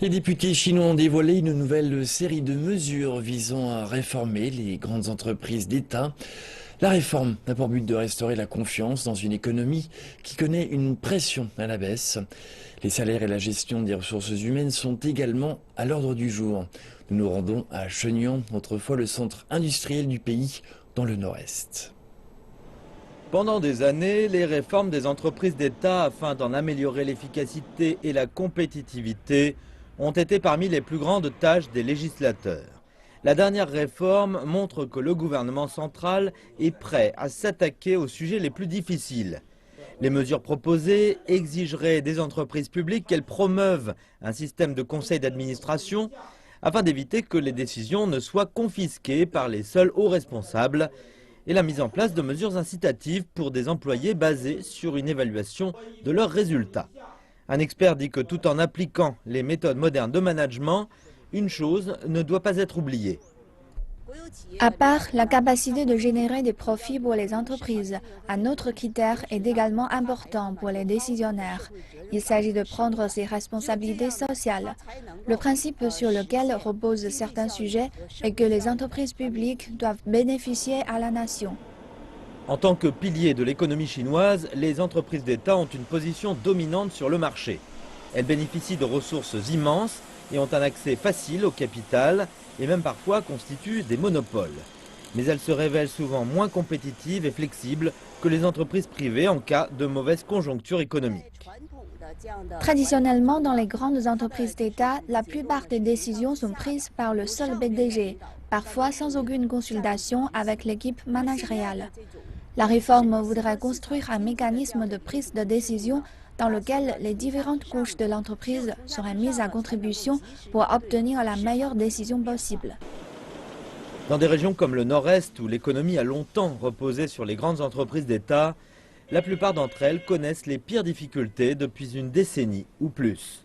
Les députés chinois ont dévoilé une nouvelle série de mesures visant à réformer les grandes entreprises d'État. La réforme a pour but de restaurer la confiance dans une économie qui connaît une pression à la baisse. Les salaires et la gestion des ressources humaines sont également à l'ordre du jour. Nous nous rendons à Shenyang, autrefois le centre industriel du pays, dans le nord-est. Pendant des années, les réformes des entreprises d'État afin d'en améliorer l'efficacité et la compétitivité ont été parmi les plus grandes tâches des législateurs. La dernière réforme montre que le gouvernement central est prêt à s'attaquer aux sujets les plus difficiles. Les mesures proposées exigeraient des entreprises publiques qu'elles promeuvent un système de conseil d'administration afin d'éviter que les décisions ne soient confisquées par les seuls hauts responsables et la mise en place de mesures incitatives pour des employés basées sur une évaluation de leurs résultats. Un expert dit que tout en appliquant les méthodes modernes de management, une chose ne doit pas être oubliée. À part la capacité de générer des profits pour les entreprises, un autre critère est également important pour les décisionnaires. Il s'agit de prendre ses responsabilités sociales. Le principe sur lequel reposent certains sujets est que les entreprises publiques doivent bénéficier à la nation. En tant que pilier de l'économie chinoise, les entreprises d'État ont une position dominante sur le marché. Elles bénéficient de ressources immenses et ont un accès facile au capital et même parfois constituent des monopoles. Mais elles se révèlent souvent moins compétitives et flexibles que les entreprises privées en cas de mauvaise conjoncture économique. Traditionnellement, dans les grandes entreprises d'État, la plupart des décisions sont prises par le seul PDG, parfois sans aucune consultation avec l'équipe managériale. La réforme voudrait construire un mécanisme de prise de décision dans lequel les différentes couches de l'entreprise seraient mises à contribution pour obtenir la meilleure décision possible. Dans des régions comme le Nord-Est, où l'économie a longtemps reposé sur les grandes entreprises d'État, la plupart d'entre elles connaissent les pires difficultés depuis une décennie ou plus.